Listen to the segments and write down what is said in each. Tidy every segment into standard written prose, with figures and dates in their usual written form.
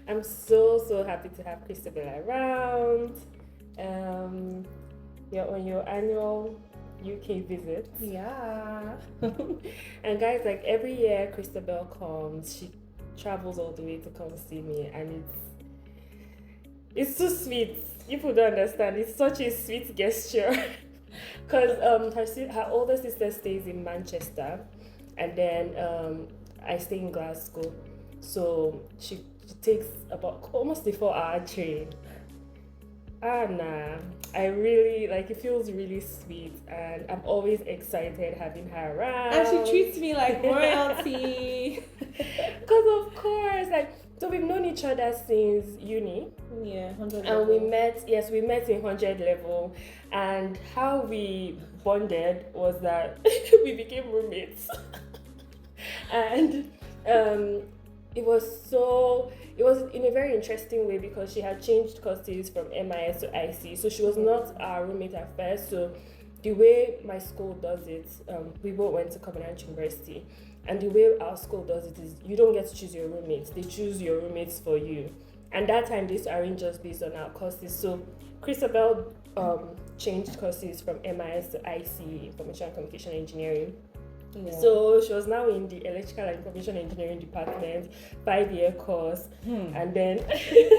I'm so happy to have Christabel around. You're on your annual UK visit. Yeah. And guys, like every year Christabel comes, she travels all the way to come see me, and it's so sweet. People don't understand. It's such a sweet gesture. Because her older sister stays in Manchester, and then I stay in Glasgow. So she takes about almost a 4-hour train. Nah, I really like it. Feels really sweet, and I'm always excited having her around. And she treats me like royalty. Because of course, like, so we've known each other since uni. Yeah, 100 And level. we met in 100 level, and how we bonded was that we became roommates. And it was in a very interesting way because she had changed courses from MIS to IC, so she was not our roommate at first. So the way my school does it, we both went to Covenant University, and the way our school does it is you don't get to choose your roommates, they choose your roommates for you. And that time they used to arrange us based on our courses. So Christabel changed courses from MIS to IC, Information and Communication Engineering. Yeah. So she was now in the Electrical and Information Engineering department, 5-year course, and then she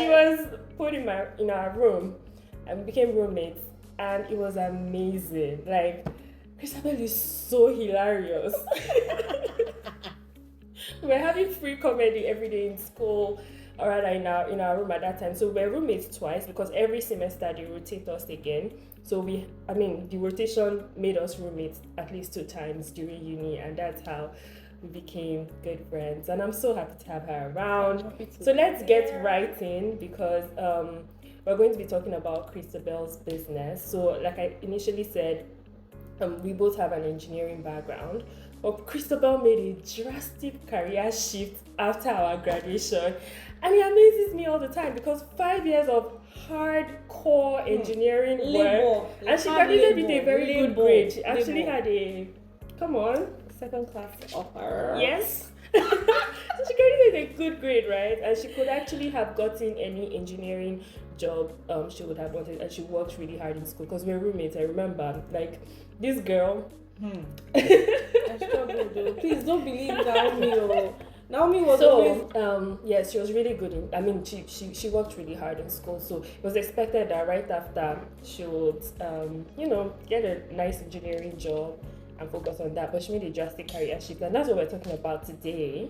was put in our room, and we became roommates, and it was amazing. Like, Christabel is so hilarious. We were having free comedy every day in school, or rather in our room at that time. So we were roommates twice because every semester they rotate us again. So the rotation made us roommates at least 2 times during uni, and that's how we became good friends. And I'm so happy to have her around. So let's get right in, because we're going to be talking about Christabel's business. So like I initially said, we both have an engineering background. But Christabel made a drastic career shift after our graduation, and it amazes me all the time because 5 years of hardcore engineering work, and she graduated with a very good grade. She actually had a second class offer. Yes. So she graduated with a good grade, right? And she could actually have gotten any engineering job she would have wanted, and she worked really hard in school because we were roommates. I remember, like, this girl. I struggled though. Please don't believe Naomi. Naomi was yes, she was really good she worked really hard in school, so it was expected that right after she would get a nice engineering job and focus on that. But she made a drastic career shift, and that's what we're talking about today,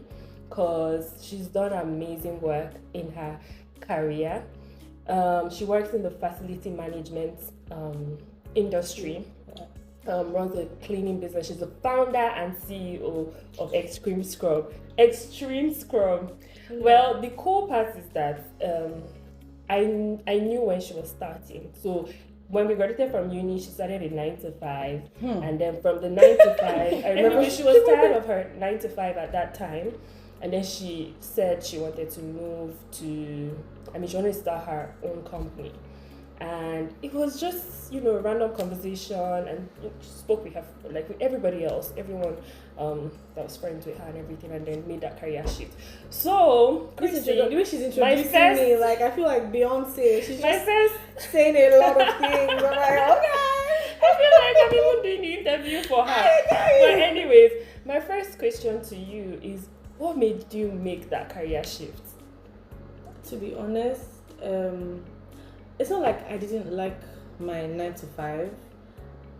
because she's done amazing work in her career. She works in the facility management industry. Runs a cleaning business. She's the founder and CEO of Extreme Scrubb. Extreme Scrubb. Well, the cool part is that I knew when she was starting. So when we graduated from uni, she started a 9 to 5, and then from the 9 to 5, I remember she was tired of her 9 to 5 at that time, and then she said she wanted to move to. She wanted to start her own company. And it was just, a random conversation, and she spoke with her, like with everybody else, everyone that was friends with her and everything, and then made that career shift. So, Christy, the way she's introducing me, like, I feel like Beyonce. She's just saying a lot of things. I'm like, okay. I feel like I'm even doing the interview for her. But anyways, my first question to you is, what made you make that career shift? To be honest, it's not like I didn't like my 9 to 5.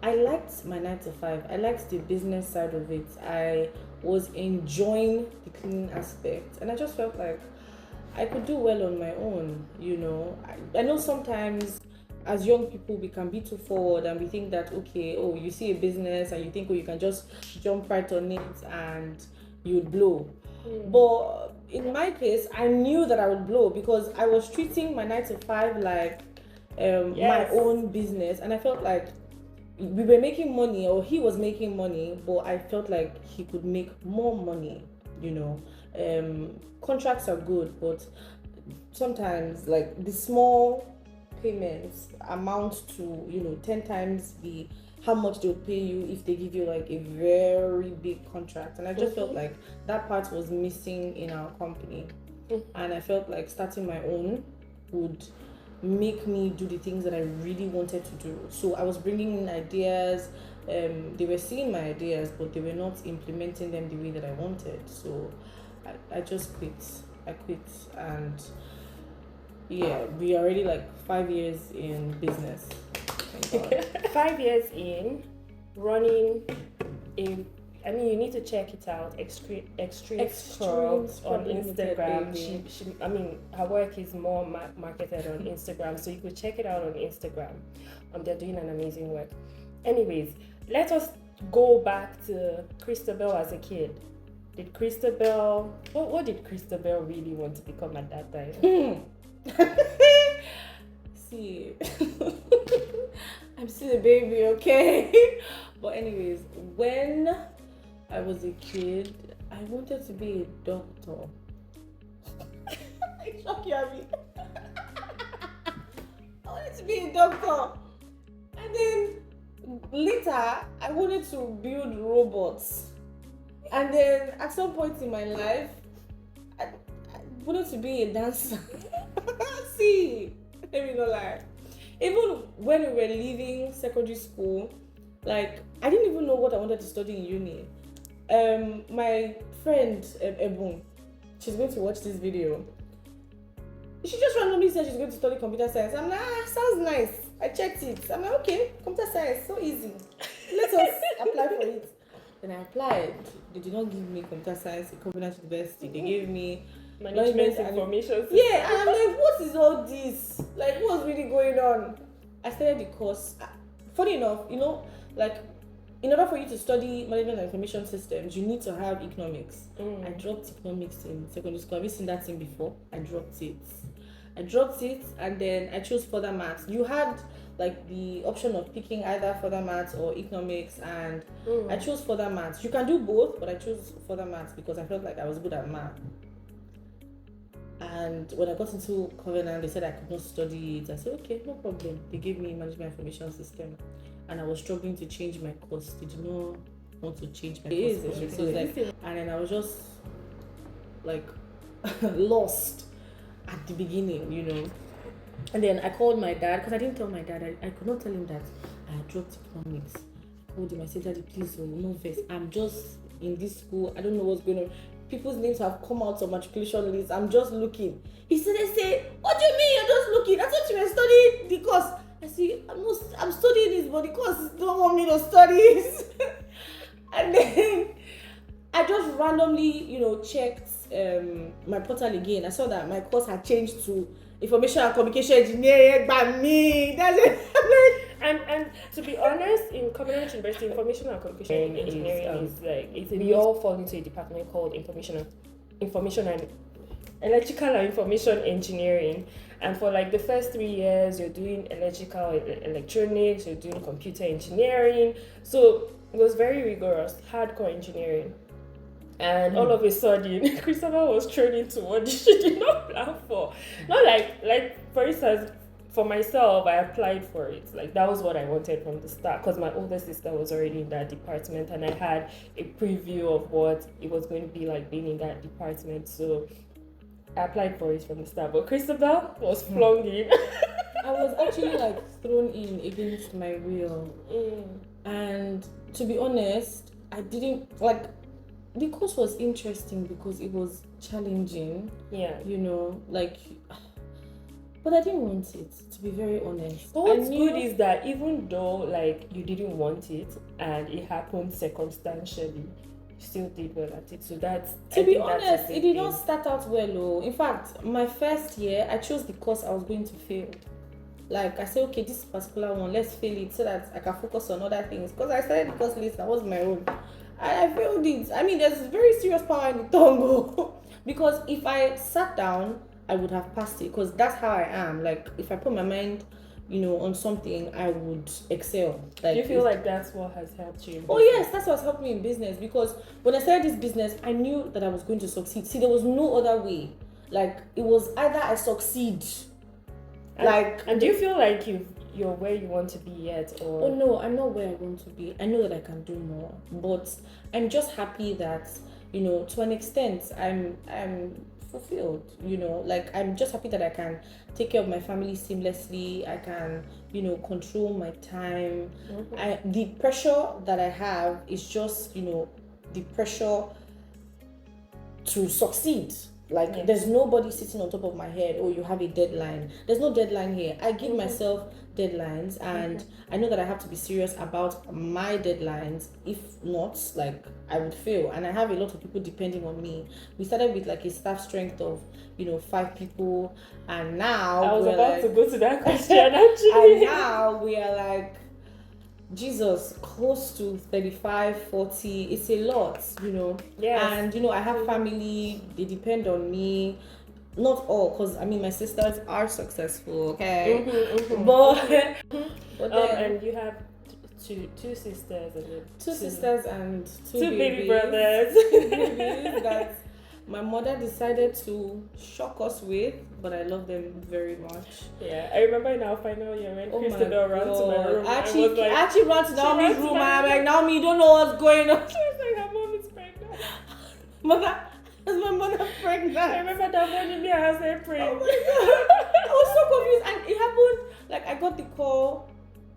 I liked my 9 to 5. I liked the business side of it. I was enjoying the cleaning aspect, and I just felt like I could do well on my own. I know sometimes as young people we can be too forward, and we think that you see a business and you think you can just jump right on it and you'd blow. But in my case, I knew that I would blow because I was treating my 9 to 5 like my own business, and I felt like we were making money, or he was making money, but I felt like he could make more money. Contracts are good, but sometimes like the small payments amount to 10 times the how much they would pay you if they give you like a very big contract. And I just felt like that part was missing in our company. And I felt like starting my own would make me do the things that I really wanted to do. So I was bringing in ideas. They were seeing my ideas, but they were not implementing them the way that I wanted. So I just quit. I quit, and yeah, we are already like 5 years in business. 5 years in, running a. I mean, you need to check it out. Extreme Scrubb on Instagram. I mean, her work is more marketed on Instagram, so you could check it out on Instagram. They're doing an amazing work. Anyways, let us go back to Christabel as a kid. Did Christabel? What did Christabel really want to become at that time? See, I'm still a baby, okay? But anyways, when I was a kid, I wanted to be a doctor. I shock you, Abby. I wanted to be a doctor. And then later, I wanted to build robots. And then at some point in my life, I wanted to be a dancer. See, let me not lie. Even when we were leaving secondary school, like, I didn't even know what I wanted to study in uni. My friend, Ebun, she's going to watch this video. She just randomly said she's going to study computer science. I'm like, sounds nice. I checked it. I'm like, okay, computer science, so easy. Let us apply for it. Then I applied. They did not give me computer science at Covenant University. They gave me management information. Yeah, and I'm like, what is all this? Like, what's really going on? I started the course. Funny enough, you know, like, in order for you to study management and information systems, you need to have economics. I dropped economics in secondary school. Have you seen that thing before? I dropped it, and then I chose further maths. You had like the option of picking either further maths or economics, and I chose further maths. You can do both, but I chose further maths because I felt like I was good at math. And when I got into Covenant, they said I could not study it. I said, okay, no problem. They gave me management information system, and I was struggling to change my course. They did not want to change my course. So like, and then I was just like lost at the beginning, you know. And then I called my dad because I didn't tell my dad. I could not tell him that I had dropped economics. I told him, I said, Daddy, please, no vex. I'm just in this school. I don't know what's going on. People's names have come out on matriculation lists. I'm just looking. He said, what do you mean you're just looking? I thought you were studying the course. I said, I'm studying this, but the course don't want me to study it. And then I just randomly, you know, checked my portal again. I saw that my course had changed to information and communication engineering by me. That's it. And to be honest, in Covenant University, information and communication engineering is like we all fall into a department called information and electrical and information engineering. And for like the first 3 years, you're doing electrical, electronics, you're doing computer engineering. So it was very rigorous, hardcore engineering. And all of a sudden, Christabel was thrown into what she did not plan for. Not like for instance, for myself, I applied for it. Like that was what I wanted from the start, because my older sister was already in that department, and I had a preview of what it was going to be like being in that department. So I applied for it from the start. But Christabel was flung in. I was actually like thrown in against my will. And to be honest, I didn't like. The course was interesting because it was challenging. Yeah. You know, like, but I didn't want it, to be very honest. But what's good is that even though like you didn't want it and it happened circumstantially, you still did well at it. So that's, to be honest, it did not start out well. Oh, in fact, my first year I chose the course I was going to fail. Like I said, okay, this particular one, let's fail it so that I can focus on other things. Because I started the course list, that was my own. I failed it. I mean, there's very serious power in the tongue. Because if I sat down, I would have passed it. Because that's how I am. Like, if I put my mind, you know, on something, I would excel. Like, do you feel like that's what has helped you? Oh yes, that's what's helped me in business. Because when I started this business, I knew that I was going to succeed. See, there was no other way. Like, it was either I succeed. And do you feel like you're where you want to be yet, or? Oh no, I'm not where I want to be. I know that I can do more, but I'm just happy that, to an extent, I'm fulfilled. Like I'm just happy that I can take care of my family seamlessly. I can, control my time. The pressure that I have is just, the pressure to succeed. Like there's nobody sitting on top of my head, oh, you have a deadline. There's no deadline here. I give myself deadlines, and I know that I have to be serious about my deadlines. If not, like I would fail. And I have a lot of people depending on me. We started with like a staff strength of 5 people, and now I was about to go to that question and actually. now we are like, Jesus, close to 35, 40. It's a lot, Yes. And I have family, they depend on me. Not all, because my sisters are successful, okay? But then, and you have two sisters and two sisters and two baby brothers. Two babies that my mother decided to shock us with, but I love them very much. Yeah, I remember in our final year when Christabel ran to my room. I actually ran to Naomi's room, and I'm like, Naomi, you don't know what's going on. She was like, her mom is pregnant. Mother, is my mother pregnant? I remember that morning, me and her said praying. Oh my God. I was so confused, and it happened, like I got the call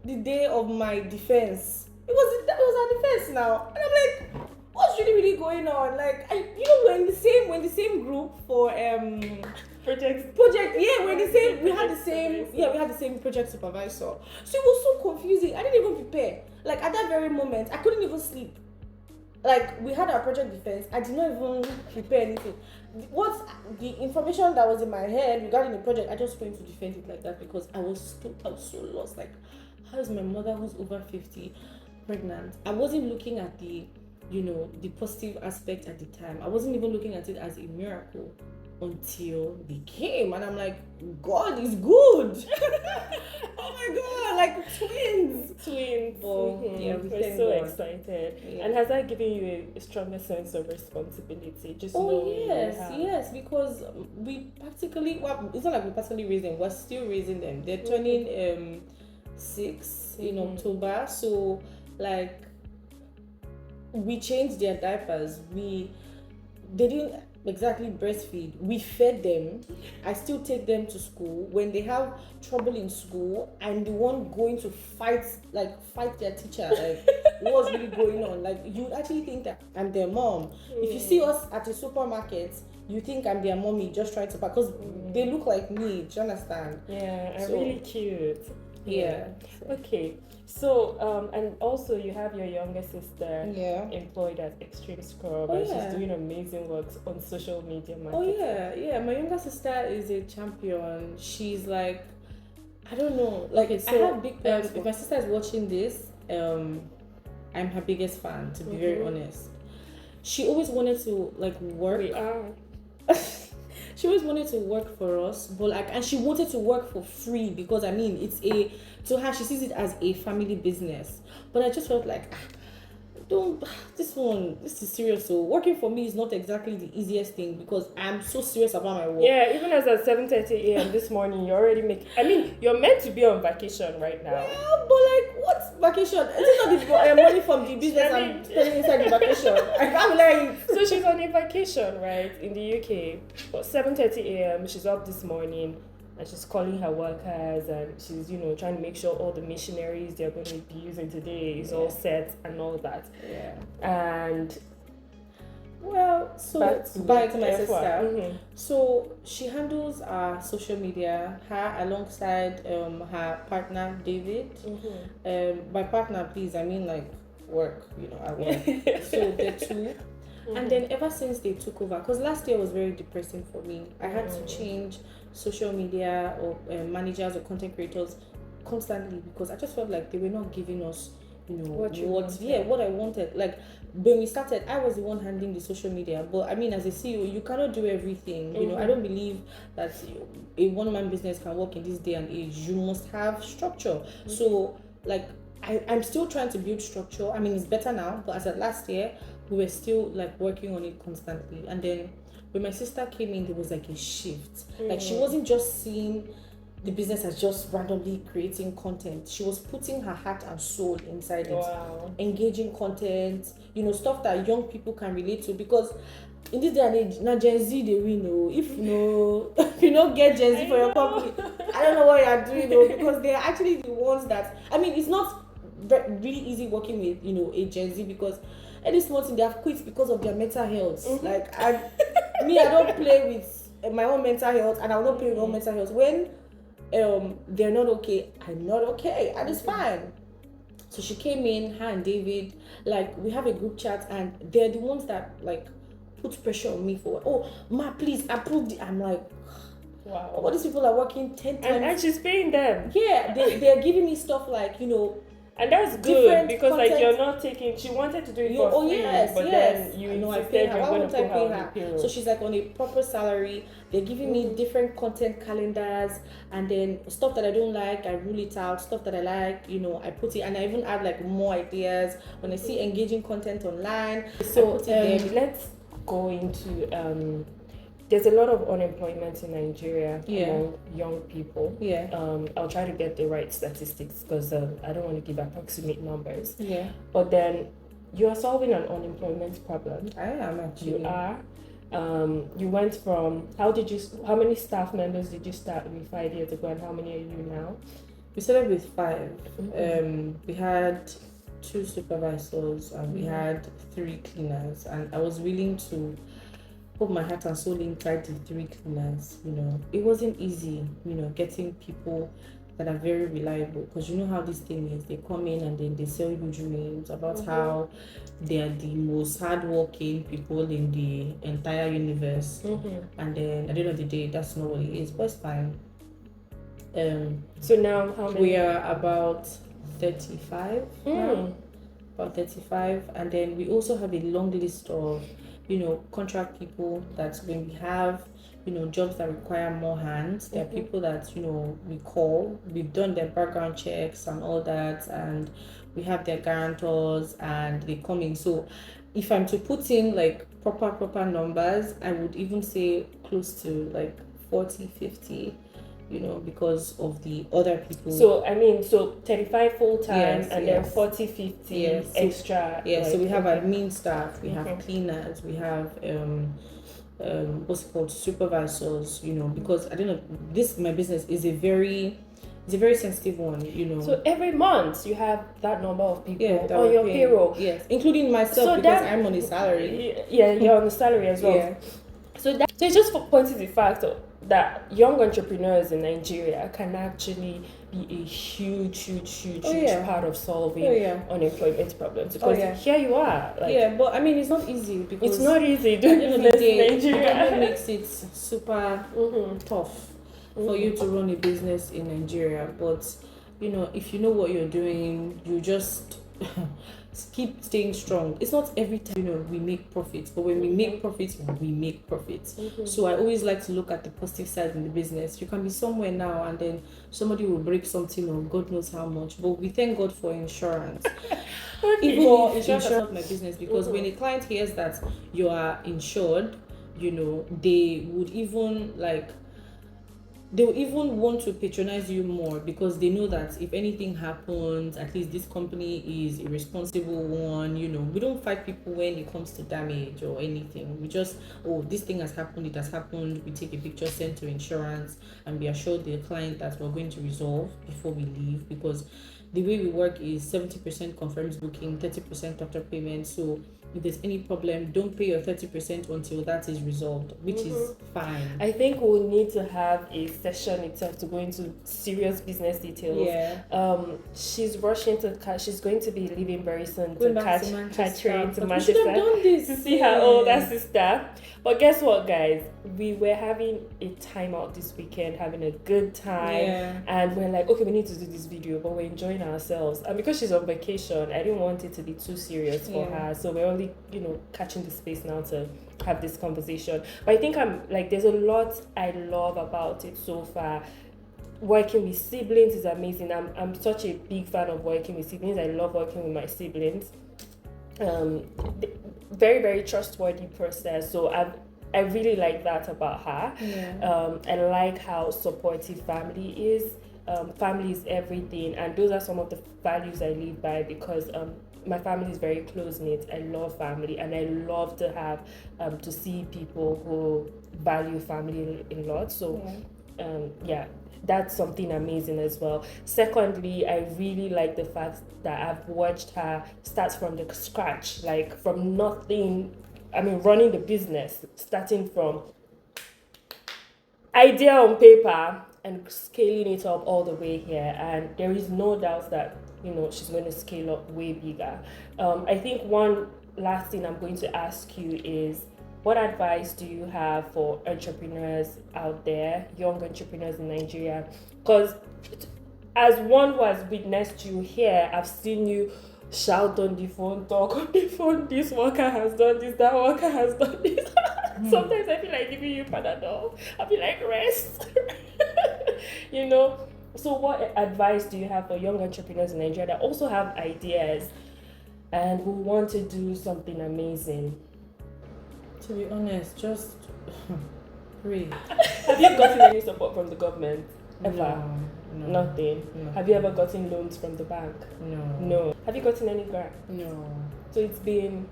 the day of my defense. That was our defense now. And I'm like, what's really going on? Like, we're in the same group for project. Yeah, we had the same project supervisor. So it was so confusing. I didn't even prepare. Like at that very moment, I couldn't even sleep. Like we had our project defense. I did not even prepare anything. What the information that was in my head regarding the project, I just went to defend it like that because I was so lost. Like, how is my mother who's over 50 pregnant? I wasn't looking at the positive aspect at the time. I wasn't even looking at it as a miracle until they came, and I'm like, God is good. Oh my God, like twins. Well, yeah, we're so excited. Yeah. And has that given you a stronger sense of responsibility? Yes, because we practically, it's not like we practically raised them, we're still raising them. They're turning 6 in October, so like we changed their diapers. They didn't exactly breastfeed. We fed them. I still take them to school. When they have trouble in school, I'm the one going to fight their teacher. Like, what's really going on? Like, you'd actually think that I'm their mom. If you see us at a supermarket, you think I'm their mommy just trying to pack, because they look like me. Do you understand? Yeah, and really cute. Yeah. Okay. So, and also you have your younger sister employed at Extreme Scrubb, and she's doing amazing work on social media marketing. My younger sister is a champion. She's like, I don't know, like I have big plans. If my sister is watching this, I'm her biggest fan, to be very honest. She always wanted to work. We are. She always wanted to work for us, but and she wanted to work for free because to her, she sees it as a family business. But I just felt like, this is serious. So working for me is not exactly the easiest thing because I'm so serious about my work. Yeah, even as at 7:30 a.m. this morning, you're already making. You're meant to be on vacation right now. Yeah, but what's vacation? Is it not the money from the business I'm spending inside the vacation? I can't lie. So she's on a vacation, right, in the UK. But 7:30 a.m. she's up this morning. And she's calling her workers, and she's, trying to make sure all the machineries they're going to be using today is all set and all that. Yeah. And so back to my sister. So she handles our social media, her alongside her partner David. By partner, please, I mean work. I work. So they're two. And then ever since they took over, because last year was very depressing for me, I had to change social media or managers or content creators constantly because I just felt like they were not giving us what I wanted. Like when we started, I was the one handling the social media, but as a CEO, you cannot do everything. I don't believe that a one-man business can work in this day and age. You must have structure. So I'm still trying to build structure. It's better now, but as of last year, we were still working on it constantly. And then when my sister came in, there was a shift. She wasn't just seeing the business as just randomly creating content. She was putting her heart and soul inside it. Wow. Engaging content, stuff that young people can relate to, because in this day and age, now Gen Z they win. If if you don't get Gen Z for your company, I don't know what you are doing, because they are actually the ones that, it's not really easy working with a Gen Z, because any small thing they have quit because of their mental health. Like I don't play with my own mental health, and I will not play with my own mental health. When they're not okay, I'm not okay, and it's fine. So she came in, her and David, like we have a group chat, and they're the ones that like put pressure on me for, oh ma, please approve the. I'm like, wow, all these people are working 10 times, and she's paying them. Yeah, they're giving me stuff like and that's good, because content. like you're not taking. She wanted to do it for free, but then you I pay her. you're Why going won't to I put pay her on her? the payroll. So she's like on a proper salary. They're giving me different content calendars, and then stuff that I don't like, I rule it out. Stuff that I like, I put it, and I even add like more ideas when I see engaging content online. So let's go into there's a lot of unemployment in Nigeria among young people. Yeah. I'll try to get the right statistics, because I don't want to give approximate numbers. Yeah. But then you are solving an unemployment problem. I am actually. You are. You went from how many staff members did you start with 5 years ago, and how many are you now? We started with 5. We had 2 supervisors, and we had 3 cleaners, and I was willing to put my heart and soul inside the 3 cleaners. It wasn't easy, getting people that are very reliable, because you know how this thing is. They come in and then they sell you dreams about how they are the most hardworking people in the entire universe, and then at the end of the day, that's not what it is. But it's fine. So now how many? We are about 35 now. About 35, and then we also have a long list of contract people that when we have jobs that require more hands, there are people that we call. We've done their background checks and all that, and we have their guarantors, and they come in. So if I'm to put in like proper numbers, I would even say close to like 40-50, because of the other people. So 35 full-time, and then 40-50 extra. So we have admin staff, we have cleaners, we have what's it called, supervisors, because I don't know, my business is a very sensitive one, So every month you have that number of people that on your payroll. Yes, including myself, because I'm on a salary. Yeah, you're on a salary as well. Yeah. So it's just pointing the fact that young entrepreneurs in Nigeria can actually be a huge part of solving unemployment problems. Because here you are. But it's not easy, because it's not easy doing business in Nigeria. It makes it super tough for you to run a business in Nigeria. But if you know what you're doing, you just keep staying strong. It's not every time we make profits, but when we make profits, we make profits. So I always like to look at the positive side in the business. You can be somewhere now, and then somebody will break something of God knows how much, but we thank God for insurance. Even if insurance is not my business, because when a client hears that you are insured, they would even want to patronize you more, because they know that if anything happens, at least this company is a responsible one. We don't fight people when it comes to damage or anything. We just, this thing has happened, it has happened. We take a picture, send to insurance, and we assure the client that we're going to resolve before we leave, because the way we work is 70% confirms booking, 30% after payment. So if there's any problem, don't pay your 30% until that is resolved, which is fine. I think we'll need to have a session itself to go into serious business details. She's rushing she's going to be leaving very soon to catch train to Manchester to see her older sister. But guess what, guys? We were having a time out this weekend, having a good time, and we're like, okay, we need to do this video, but we're enjoying ourselves. And because she's on vacation, I didn't want it to be too serious for her, so we're only catching the space now to have this conversation. But I think there's a lot I love about it so far. Working with siblings is amazing. I'm such a big fan of working with siblings. I love working with my siblings. Very, very trustworthy process. So I really like that about her. Yeah. I like how supportive family is. Family is everything, and those are some of the values I live by, because my family is very close knit. I love family, and I love to have to see people who value family a lot. So yeah, that's something amazing as well. Secondly, I really like the fact that I've watched her start from the scratch, like from nothing. I mean, running the business, starting from idea on paper and scaling it up all the way here. And there is no doubt that, she's going to scale up way bigger. I think one last thing I'm going to ask you is, what advice do you have for entrepreneurs out there, young entrepreneurs in Nigeria? Because as one who has witnessed you here, I've seen you shout on the phone, talk on the phone, this worker has done this, that worker has done this. Sometimes I feel like giving you Panadol. I'll be like, rest. you know? So what advice do you have for young entrepreneurs in Nigeria that also have ideas and who want to do something amazing? To be honest, just pray. Have you gotten any support from the government? Ever? No. Nothing. No. Have you ever gotten loans from the bank? No. Have you gotten any grant? No. So it's been...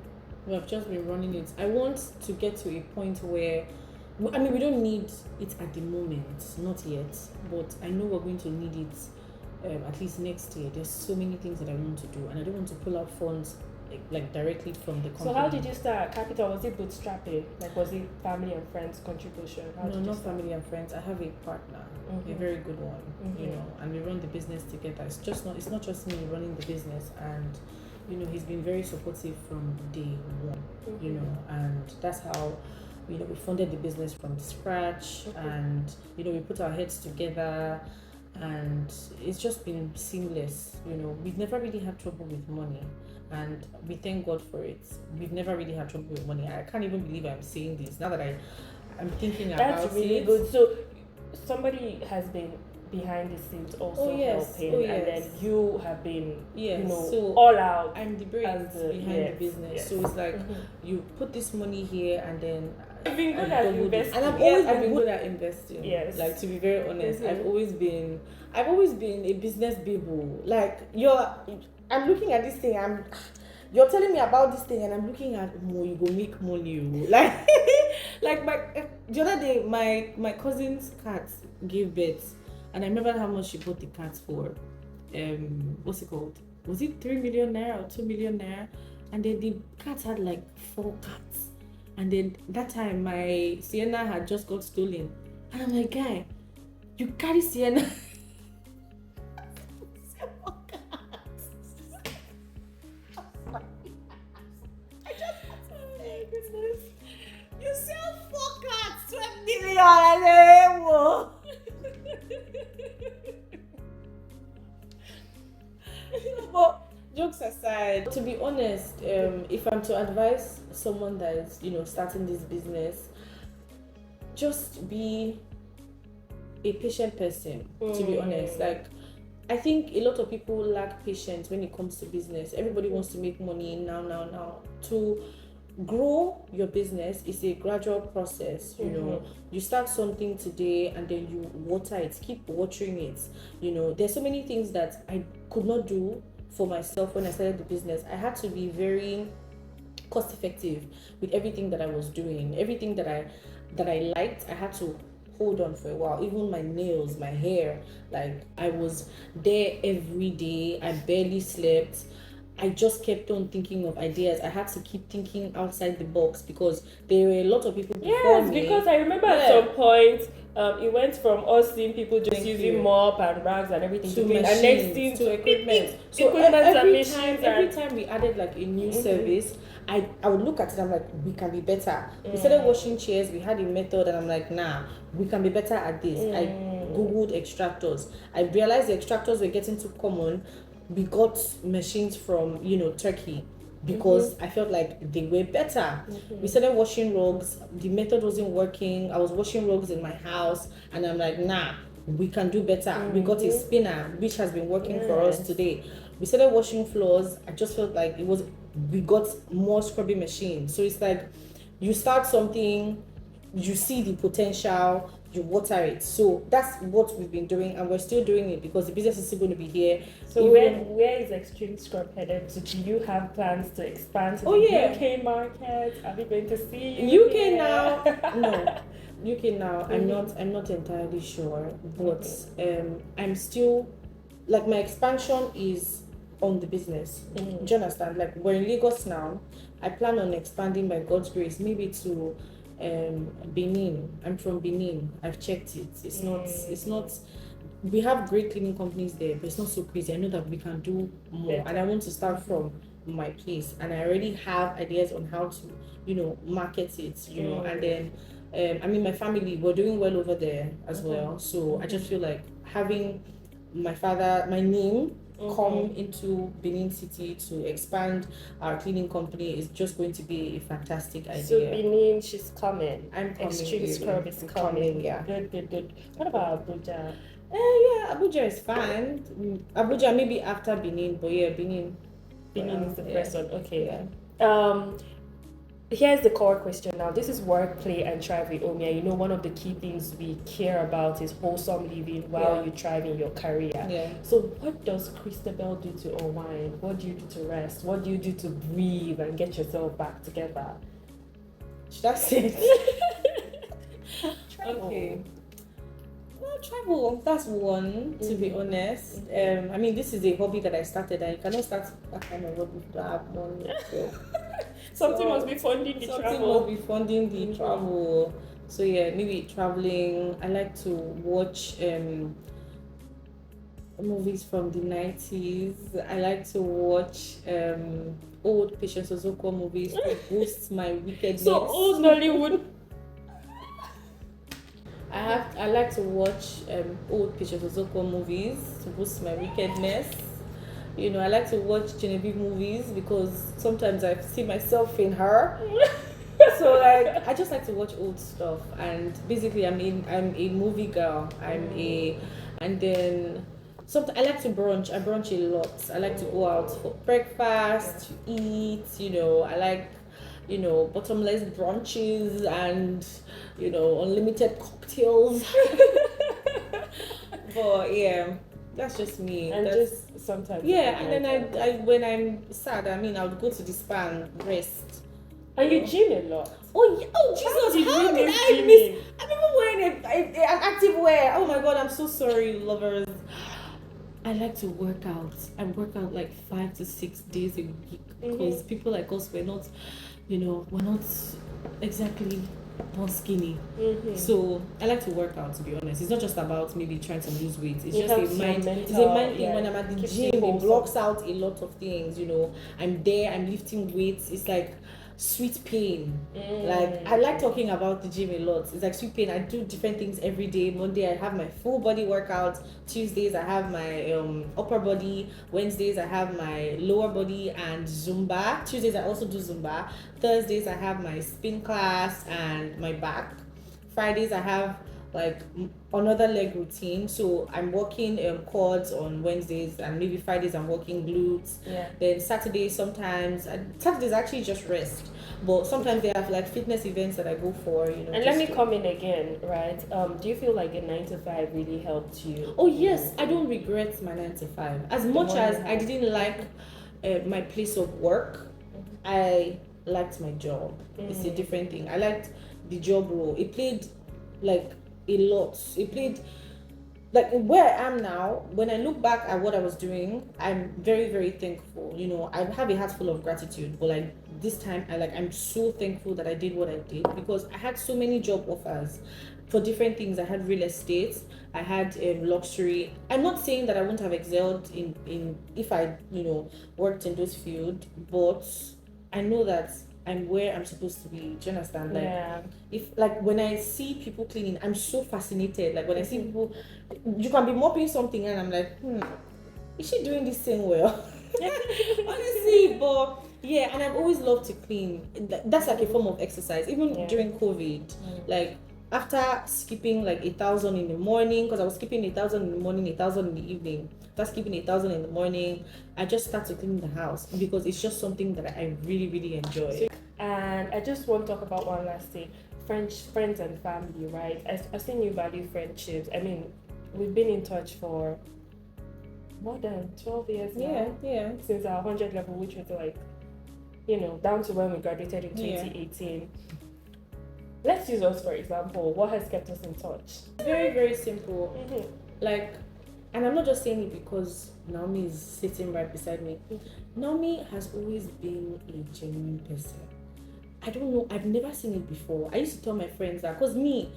We have just been running it. I want to get to a point where, I mean, we don't need it at the moment, not yet, but I know we're going to need it at least next year. There's so many things that I want to do, and I don't want to pull out funds like directly from the company. So how did you start? Capital, was it bootstrapping? Like, was it family and friends contribution? No, not family and friends. I have a partner, a very good one, and we run the business together. It's not just me running the business, and he's been very supportive from day one, and that's how, we funded the business from scratch, and, we put our heads together, and it's just been seamless. We've never really had trouble with money, and we thank God for it. We've never really had trouble with money. I can't even believe I'm saying this now that I'm thinking about it. That's really good. So somebody has been behind the scenes also helping, and then you have been so all out. I'm the brains behind the business, so it's like you put this money here, and then I've been good at investing, and I've always been good at investing. Yes, like, to be very honest, I've always been a business baby. Like, I'm looking at this thing, you're telling me about this thing, and I'm looking at, you go make money, like the other day, my cousin's cat gave birth. And I remember how much she bought the cats for. What's it called? Was it 3 million naira or 2 million naira? And then the cats had like 4 cats. And then that time my Sienna had just got stolen. And I'm like, guy, you carry Sienna. You sell 4 cats, 12 million. But jokes aside, to be honest, if I'm to advise someone that is, starting this business, just be a patient person. To be honest, like, I think a lot of people lack patience when it comes to business. Everybody wants to make money now. To grow your business is a gradual process. You start something today, and then you water it, keep watering it. There's so many things that I could not do for myself when I started the business. I had to be very cost effective with everything that I was doing. Everything that I liked, I had to hold on for a while. Even my nails, my hair, like, I was there every day. I barely slept. I just kept on thinking of ideas. I had to keep thinking outside the box, because there were a lot of people before me. Yes, because I remember at some point, it went from us seeing people just using mop and rags and everything to clean, and next thing to equipment. So every time we added like a new service, I would look at it, I'm like, we can be better. We started washing chairs, we had a method, and I'm like, nah, we can be better at this. I googled extractors. I realized the extractors were getting too common. We got machines from Turkey, because I felt like they were better. We started washing rugs. The method wasn't working. I was washing rugs in my house, and I'm like, nah, we can do better. We got a spinner, which has been working for us today. We started washing floors. I just felt like we got more scrubbing machines. So it's like, you start something, you see the potential, you water it. So that's what we've been doing, and we're still doing it because the business is still going to be here. So where is Extreme Scrubb headed to? Do you have plans to expand to the UK market? Are we going to see you UK here? now? No. UK now, I'm not entirely sure, but I'm still, like, my expansion is on the business. Do you understand? Like, we're in Lagos now. I plan on expanding by God's grace, maybe to Benin. I'm from Benin. I've checked it. It's not. We have great cleaning companies there, but it's not so crazy. I know that we can do more, and I want to start from my place, and I already have ideas on how to, market it, and then. I mean, my family, we're doing well over there as well. So I just feel like having my name come into Benin City to expand our cleaning company is just going to be a fantastic idea. So Benin, she's coming. I'm coming. Extreme Scrubb is coming. Yeah. Good. What about Abuja? Yeah, Abuja is fine. Abuja maybe after Benin, but yeah, Benin. Benin is the first one. Okay. Yeah. Here's the core question now. This is work, play, and thrive with Omia. One of the key things we care about is wholesome living while you thrive in your career. Yeah. So what does Christabel do to unwind? What do you do to rest? What do you do to breathe and get yourself back together? That's it. Okay. Well, travel, that's one, to be honest. I mean, this is a hobby that I started, and you cannot start that kind of hobby to have money. So. Something must be funding the travel. So yeah, maybe traveling. I like to watch movies from the 90s. I like to watch old Patience Ozoko movies to boost my wickedness. So old Nollywood. I like to watch old Patience Ozoko movies to boost my wickedness. I like to watch Genevieve movies because sometimes I see myself in her. So I just like to watch old stuff, and basically I'm a movie girl. And then sometimes I like to brunch. I brunch a lot. I like to go out for breakfast, to eat. I like bottomless brunches and unlimited cocktails. But yeah. That's just me. And just sometimes. Yeah, and then I when I'm sad, I mean, I would go to the spa and rest. And you gym a lot. Oh, yeah. Oh, Jesus! How did I miss? I'm even wearing an active wear. Oh my God! I'm so sorry, lovers. I like to work out. I work out like 5 to 6 days a week because people like us, we're not exactly more skinny. So I like to work out, to be honest. It's not just about maybe trying to lose weight. It's just a mind thing. When I'm at the gym, it blocks out a lot of things. I'm there, I'm lifting weights. It's like sweet pain. Like, I like talking about the gym a lot. It's like sweet pain. I do different things every day. Monday I have my full body workout. Tuesdays I have my upper body. Wednesdays I have my lower body and Zumba. Tuesdays I also do Zumba. Thursdays I have my spin class and my back. Fridays I have like another leg routine. So I'm working quads on Wednesdays, and maybe Fridays I'm working glutes. Then Saturdays sometimes, Saturdays I actually just rest, but sometimes they have like fitness events that I go for. And let me come in again, right? Do you feel like a 9 to 5 really helped you? Oh yes, I don't regret my 9 to 5 as much as I didn't like my place of work. I liked my job. It's a different thing. I liked the job role. It played like a lot. It played like where I am now. When I look back at what I was doing, I'm very, very thankful. I have a heart full of gratitude, but like this time I'm so thankful that I did what I did, because I had so many job offers for different things. I had real estate, I had luxury. I'm not saying that I wouldn't have excelled in if I worked in those fields, but I know that I'm where I'm supposed to be. Do you understand? If when I see people cleaning, I'm so fascinated. Like when I see people, you can be mopping something and I'm like, is she doing this thing well? Honestly, but yeah, and I've always loved to clean. That's like a form of exercise. Even during COVID, like after skipping like 1,000 in the morning, because I was skipping 1,000 in the morning, 1,000 in the evening. After skipping 1,000 in the morning, I just started cleaning the house because it's just something that I really, really enjoy. And I just want to talk about one last thing. friends and family, right? I've seen you value friendships. I mean, we've been in touch for more than 12 years now. Yeah. Since our 100 level, which was like, down to when we graduated in 2018. Let's use us, for example. What has kept us in touch? Very, very simple. Mm-hmm. Like, and I'm not just saying it because Naomi is sitting right beside me. Naomi has always been a genuine person. I don't know, I've never seen it before. I used to tell my friends that, because me,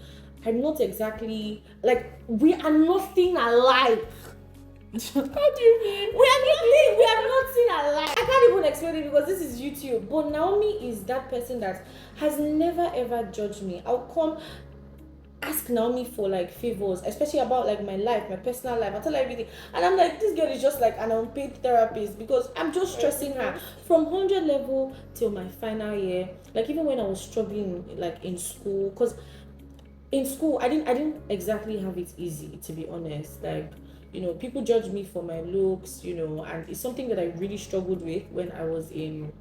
I'm not exactly, like, we are nothing alike. How do you mean? We are nothing alike. I can't even explain it because this is YouTube. But Naomi is that person that has never ever judged me. I'll come ask Naomi for like favors, especially about like my life, my personal life. I tell her everything, and I'm like, this girl is just like an unpaid therapist because I'm just stressing her from 100 level till my final year. Like even when I was struggling like in school, because in school I didn't exactly have it easy, to be honest. Like, people judge me for my looks, and it's something that I really struggled with when I was in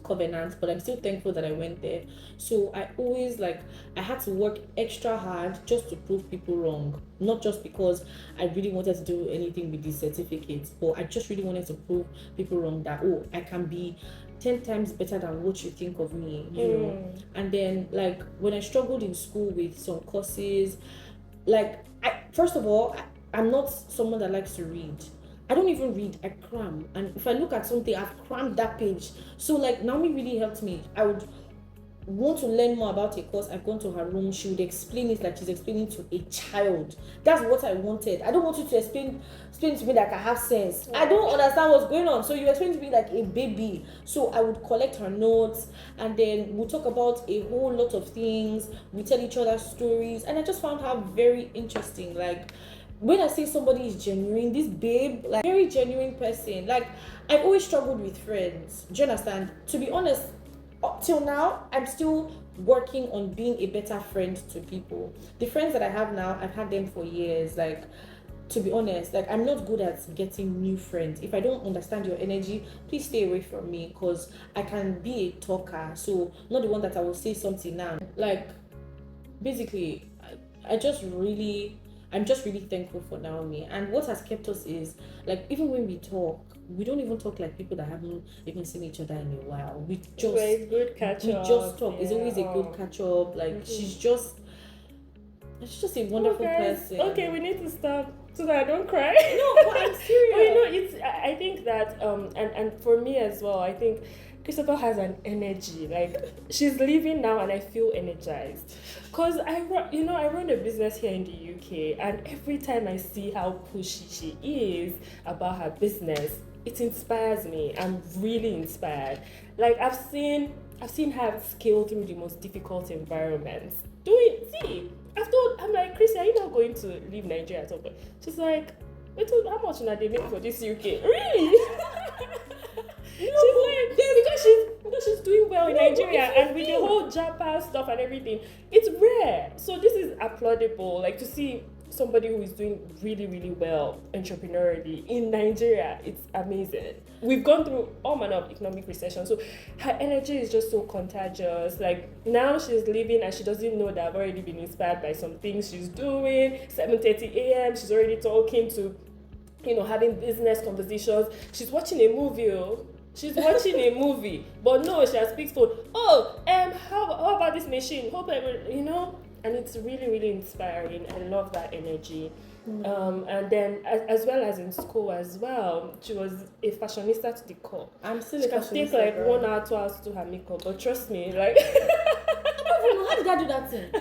Covenant, but I'm still thankful that I went there. So I always I had to work extra hard just to prove people wrong, not just because I really wanted to do anything with these certificates, but I just really wanted to prove people wrong that, I can be 10 times better than what you think of me, know. And then when I struggled in school with some courses, first of all, I'm not someone that likes to read. I don't even read, I cram. And if I look at something, I've crammed that page. So Naomi really helped me. I would want to learn more about a course. I've gone to her room. She would explain it like she's explaining to a child. That's what I wanted. I don't want you to explain to me like I have sense. I don't understand what's going on. So you explain to me like a baby. So I would collect her notes, and then we'll talk about a whole lot of things. We tell each other stories. And I just found her very interesting. When I say somebody is genuine, this babe, very genuine person. I've always struggled with friends. Do you understand? To be honest, up till now, I'm still working on being a better friend to people. The friends that I have now, I've had them for years. To be honest, I'm not good at getting new friends. If I don't understand your energy, please stay away from me, because I can be a talker. So not the one that I will say something now. Basically, I'm just really thankful for Naomi. And what has kept us is, even when we talk, we don't even talk like people that haven't even seen each other in a while. We just good catch up. We just talk. It's always a good catch up. She's just a wonderful person. Okay, we need to stop so that I don't cry. No, but I'm serious. But I think that and for me as well, I think Christabel has an energy. She's leaving now and I feel energized. Because I run a business here in the UK, and every time I see how pushy she is about her business, it inspires me. I'm really inspired. I've seen her scale through the most difficult environments. I'm like, Chrissy, are you not going to leave Nigeria at all? She's like, how much now they make for this UK? Really? Because she's doing well in Nigeria, and with the whole Japan stuff and everything, it's rare. So this is applaudable. To see somebody who is doing really, really well entrepreneurially in Nigeria, it's amazing. We've gone through all manner of economic recession, so her energy is just so contagious. Now she's leaving and she doesn't know that I've already been inspired by some things she's doing. 7:30 a.m. she's already talking to, having business conversations. She's watching a movie. But no, she has picked phone. How about this machine? And it's really, really inspiring. I love that energy. And then as well as in school as well, she was a fashionista to the core. I'm still she a fashionista. She can take 1 hour, 2 hours to do her makeup, but trust me, I don't know, how did I do that thing? I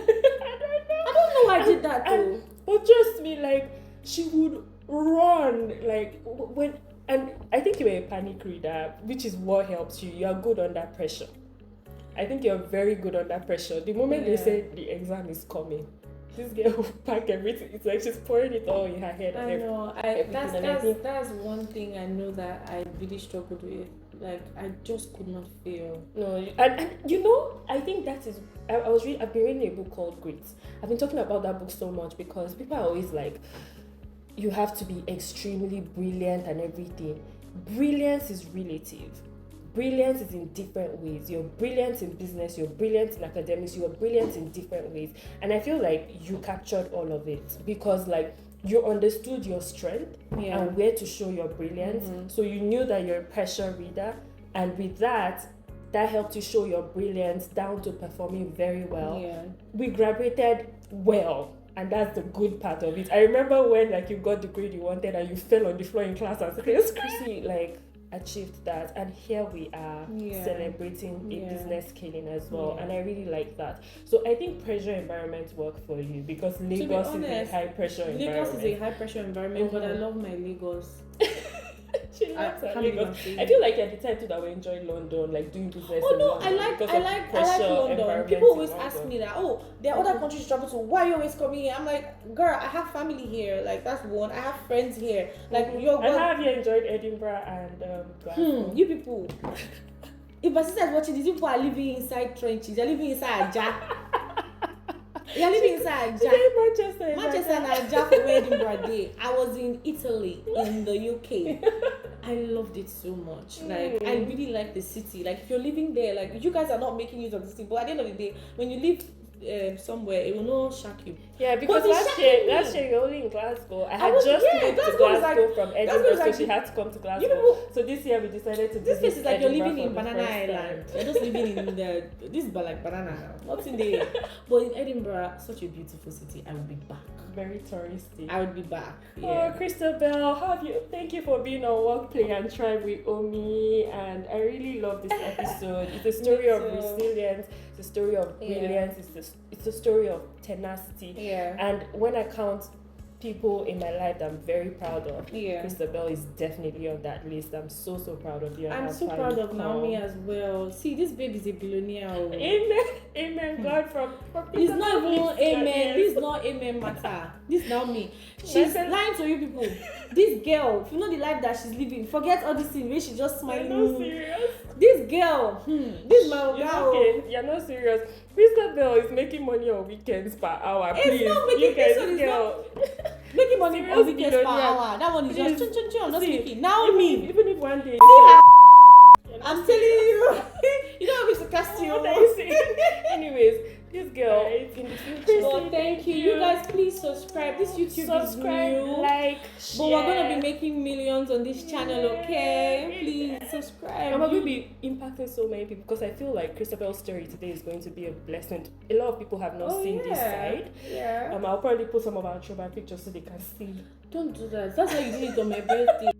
don't know why I did that though. But trust me, she would run and I think you're a panic reader, which is what helps you. You are good under pressure. I think you're very good under pressure. The moment they say the exam is coming, this girl will pack everything. It's like she's pouring it all in her head. I know. That's one thing I know that I really struggled with. I just could not fail. No, and I think that is. I've been reading a book called Grit. I've been talking about that book so much because people are always like, you have to be extremely brilliant and everything. Brilliance is relative. brilliance is in different ways. You're brilliant in business, you're brilliant in academics, you're brilliant in different ways. And I feel like you captured all of it because like you understood your strength and where to show your brilliance. So you knew that you're a pressure reader, and with that helped you show your brilliance down to performing very well. We graduated well, and that's the good part of it. I remember when like you got the grade you wanted and you fell on the floor in class and said, "Yes, Chrissy, like achieved that," and here we are celebrating a business scaling as well. And I really like that. So I think pressure environments work for you because Lagos is a high pressure environment. Lagos is a high pressure environment, but I love my Lagos. She loves her Lagos. I feel like at the time too that we enjoy London, like doing business. Oh no, London I like London. People always ask me that, oh, there are other countries to travel to. Why are you always coming here? I'm like, girl, I have family here. Like that's one. I have friends here. Like you're. And how have you enjoyed Edinburgh and Glasgow? You people. If my sister is watching, these people are living inside trenches. They're living inside Aja. You're living inside Aja. Manchester and Aja for Edinburgh Day. I was in Italy, in the UK. I loved it so much. Like I really like the city. Like if you're living there, like you guys are not making use of the city, but at the end of the day, when you live somewhere, it will not shock you. Yeah, because last year you're only in Glasgow. I had just moved to Glasgow from Edinburgh, so she had to come to Glasgow. So this year we decided to. This place is like you're living in Banana Island. You're just living in the. This is like banana now. Not in the. But in Edinburgh, such a beautiful city. I will be back. Very touristy. I would be back. Yeah. Oh, Christabel, thank you for being on WorkPlay and Thrive with Omie, and I really love this episode. It's a story of resilience, it's a story of brilliance, it's a story of tenacity. And when I count people in my life that I'm very proud of, Christabel is definitely on that list. I'm so proud of you. I'm so proud of Naomi as well. See, this baby is a billionaire. Amen. God from it's not even amen. This is not amen matter. This Naomi, she's lying to you people. This girl, if you know the life that she's living, forget all this thing where she's just smiling. You're not serious. This girl, this is my girl. Okay, you're not serious. Christabel is making money on weekends per hour. It's not making this girl. Making money on weekends per hour. That one is just I'm not speaking. Now even if one day I'm telling you, you don't have to cast you. What are you saying? Anyways, this girl in the future. So thank you. You guys please subscribe. This YouTube is new. Like, but we're gonna be making millions on this channel, okay? Please subscribe. And we're going to be impacting so many people because I feel like Christabel's story today is going to be a blessing. A lot of people have not seen this side. Yeah. I'll probably put some of our throwback pictures so they can see. Don't do that. That's how you did it on my birthday.